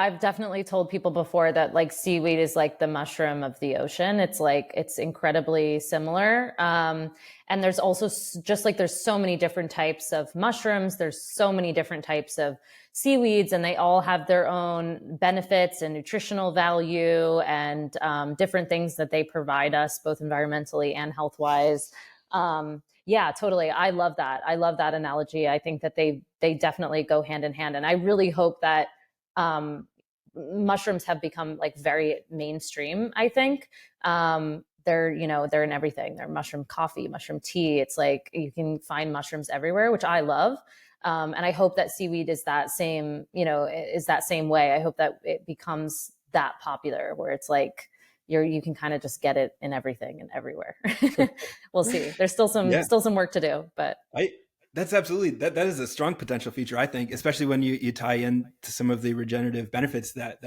I've definitely told people before that like seaweed is like the mushroom of the ocean. It's like it's incredibly similar. And there's also just like there's so many different types of mushrooms. There's so many different types of seaweeds, and they all have their own benefits and nutritional value and different things that they provide us, both environmentally and health wise. Yeah, totally. I love that. I love that analogy. I think that they definitely go hand in hand, and I really hope that um, mushrooms have become like very mainstream, I think. They're, you know, they're in everything. They're mushroom coffee, mushroom tea. It's like you can find mushrooms everywhere, which I love. And I hope that seaweed is that same, you know, is that same way. I hope that it becomes that popular where it's like you can kind of just get it in everything and everywhere. We'll see. There's Yeah. still some work to do, but I That's absolutely that is a strong potential feature, I think, especially when you tie in to some of the regenerative benefits that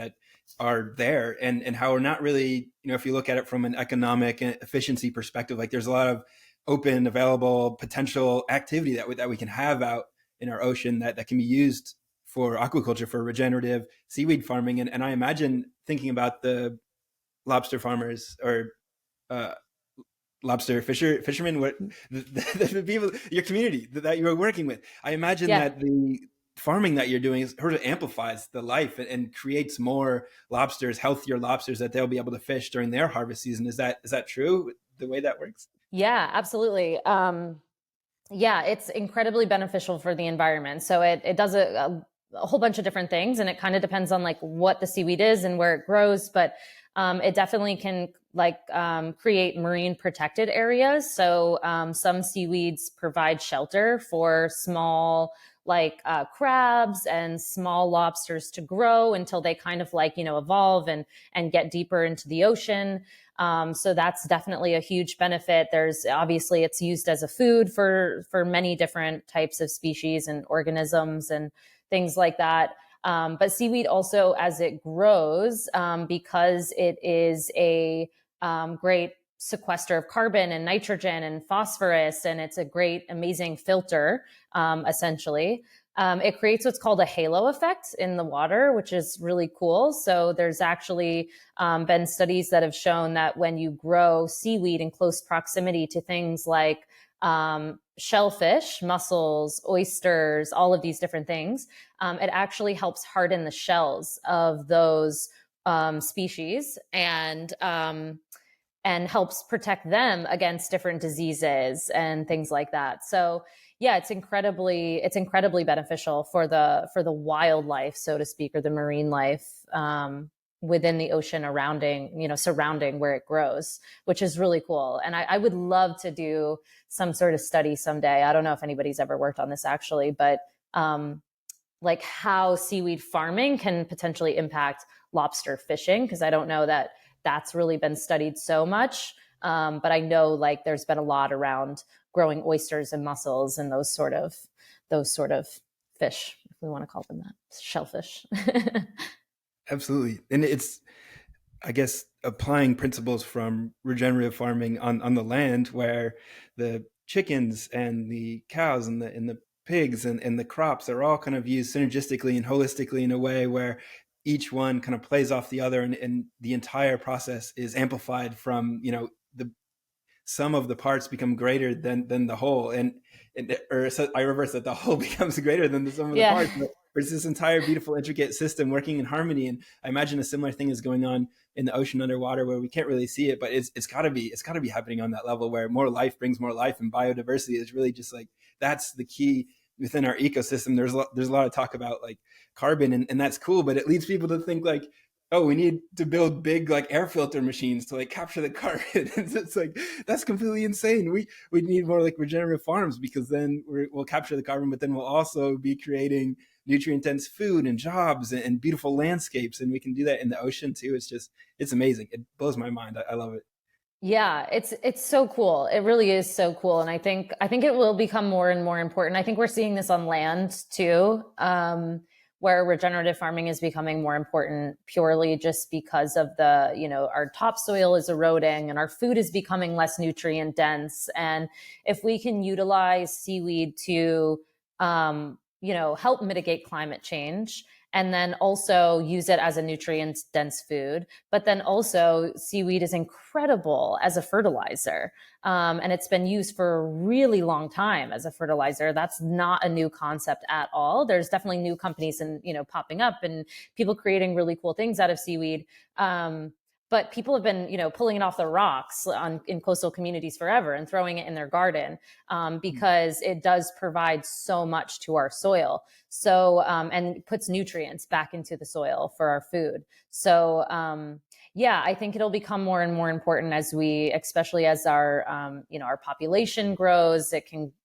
are there, and how we're not really, if you look at it from an economic and efficiency perspective, like there's a lot of open, available potential activity that we can have out in our ocean that can be used for aquaculture, for regenerative seaweed farming. And I imagine thinking about the lobster farmers or uh, lobster fishermen, what the people, your community that you're working with. I imagine yeah. that the farming that you're doing sort of amplifies the life and creates more lobsters, healthier lobsters that they'll be able to fish during their harvest season. Is that true? The way that works? Yeah, absolutely. Yeah, it's incredibly beneficial for the environment. So it does a whole bunch of different things, and it kind of depends on like what the seaweed is and where it grows. But it definitely can like create marine protected areas. So some seaweeds provide shelter for small like crabs and small lobsters to grow until they kind of like evolve and get deeper into the ocean. So that's definitely a huge benefit. There's obviously it's used as a food for many different types of species and organisms and things like that. But seaweed also, as it grows, because it is a great sequester of carbon and nitrogen and phosphorus, and it's a great, amazing filter, essentially. It creates what's called a halo effect in the water, which is really cool. So there's actually been studies that have shown that when you grow seaweed in close proximity to things like shellfish, mussels, oysters, all of these different things, it actually helps harden the shells of those species and helps protect them against different diseases and things like that. So yeah, it's incredibly beneficial for the wildlife, so to speak, or the marine life within the ocean surrounding where it grows, which is really cool. And I would love to do some sort of study someday. I don't know if anybody's ever worked on this actually, but like how seaweed farming can potentially impact lobster fishing, because I don't know that that's really been studied so much. But I know like there's been a lot around growing oysters and mussels and those sort of fish, if we want to call them that, shellfish. Absolutely. And it's, I guess, applying principles from regenerative farming on the land, where the chickens and the cows and the pigs and the crops are all kind of used synergistically and holistically in a way where each one kind of plays off the other, and the entire process is amplified from, the sum of the parts become greater than the whole, and or so I reverse that, the whole becomes greater than the sum of the Yeah. parts. But it's this entire beautiful, intricate system working in harmony. And I imagine a similar thing is going on in the ocean underwater, where we can't really see it, but it's got to be happening on that level, where more life brings more life, and biodiversity is really just like that's the key within our ecosystem. There's a lot of talk about like carbon, and that's cool, but it leads people to think like, oh, we need to build big like air filter machines to like capture the carbon. It's like that's completely insane. We need more like regenerative farms, because then we'll capture the carbon, but then we'll also be creating nutrient dense food and jobs and beautiful landscapes, and we can do that in the ocean too. It's amazing. It blows my mind. I love it. Yeah, it's so cool. It really is so cool, and I think it will become more and more important. I think we're seeing this on land too, where regenerative farming is becoming more important purely just because of our topsoil is eroding and our food is becoming less nutrient dense. And if we can utilize seaweed to help mitigate climate change and then also use it as a nutrient dense food. But then also seaweed is incredible as a fertilizer. And it's been used for a really long time as a fertilizer. That's not a new concept at all. There's definitely new companies and, popping up and people creating really cool things out of seaweed. But people have been, pulling it off the rocks in coastal communities forever and throwing it in their garden because it does provide so much to our soil. So, and puts nutrients back into the soil for our food. So, yeah, I think it'll become more and more important especially as our population grows.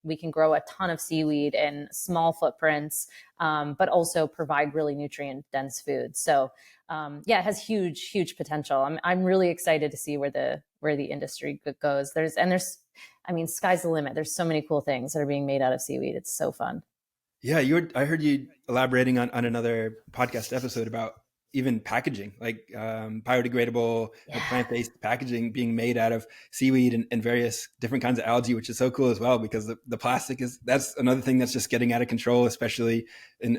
We can grow a ton of seaweed in small footprints, but also provide really nutrient dense food. So, yeah, it has huge, huge potential. I'm really excited to see where the industry goes. Sky's the limit. There's so many cool things that are being made out of seaweed. It's so fun. Yeah, I heard you elaborating on another podcast episode about even packaging, like biodegradable, plant-based packaging being made out of seaweed and various different kinds of algae, which is so cool as well, because the plastic that's another thing that's just getting out of control, especially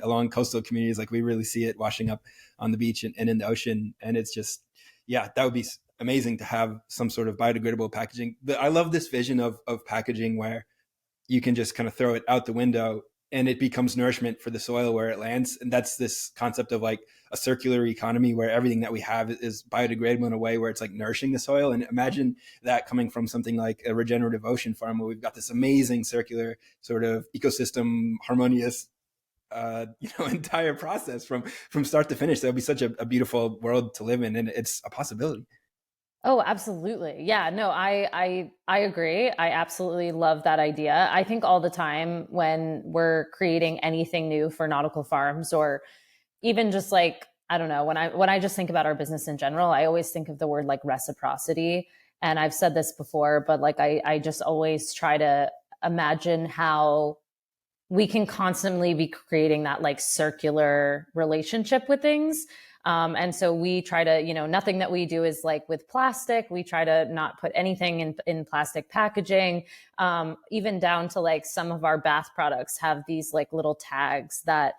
along coastal communities. Like we really see it washing up on the beach and in the ocean. And it's just, yeah, that would be amazing to have some sort of biodegradable packaging. But I love this vision of packaging where you can just kind of throw it out the window and it becomes nourishment for the soil where it lands. And that's this concept of like a circular economy where everything that we have is biodegradable in a way where it's like nourishing the soil. And imagine that coming from something like a regenerative ocean farm where we've got this amazing circular sort of ecosystem, harmonious, entire process from start to finish. That would be such a beautiful world to live in. And it's a possibility. Oh, absolutely. Yeah, no, I agree. I absolutely love that idea. I think all the time when we're creating anything new for nautical farms, or even just like, I don't know, when I just think about our business in general, I always think of the word like reciprocity. And I've said this before, but like I just always try to imagine how we can constantly be creating that like circular relationship with things. And so we try to, nothing that we do is like with plastic. We try to not put anything in plastic packaging, even down to like some of our bath products have these like little tags that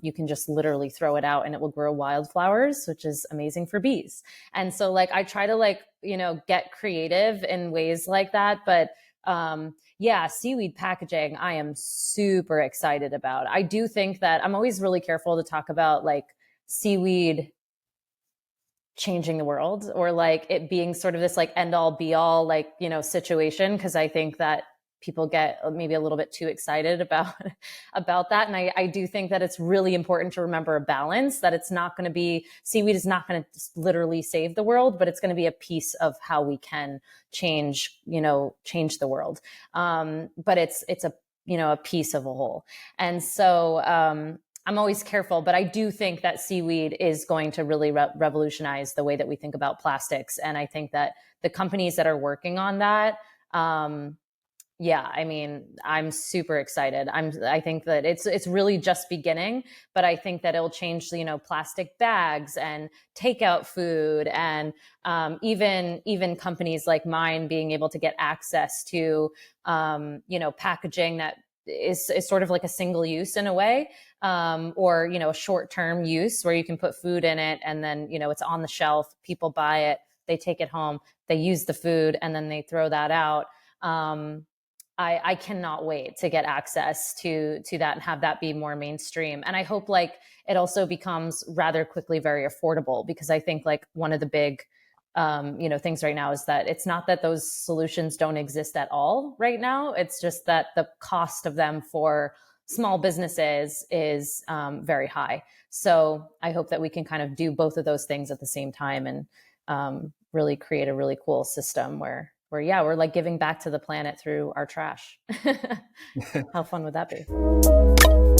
you can just literally throw it out and it will grow wildflowers, which is amazing for bees. And so like I try to like, get creative in ways like that. But yeah, seaweed packaging, I am super excited about. I do think that I'm always really careful to talk about like seaweed changing the world or like it being sort of this like end all be all like, situation. Cause I think that people get maybe a little bit too excited about that. And I do think that it's really important to remember a balance, that it's not going to be, seaweed is not going to literally save the world, but it's going to be a piece of how we can change the world. But it's a piece of a whole. And so, I'm always careful, but I do think that seaweed is going to really revolutionize the way that we think about plastics. And I think that the companies that are working on that, yeah, I'm super excited. I think that it's really just beginning, but I think that it'll change, plastic bags and takeout food, and even companies like mine being able to get access to, packaging that is sort of like a single use in a way, or a short-term use where you can put food in it and then it's on the shelf, people buy it, they take it home, they use the food, and then they throw that out. I cannot wait to get access to that and have that be more mainstream. And I hope like it also becomes rather quickly very affordable, because I think like one of the big things right now is that it's not that those solutions don't exist at all right now. It's just that the cost of them for small businesses is very high. So I hope that we can kind of do both of those things at the same time and really create a really cool system where yeah, we're like giving back to the planet through our trash. How fun would that be?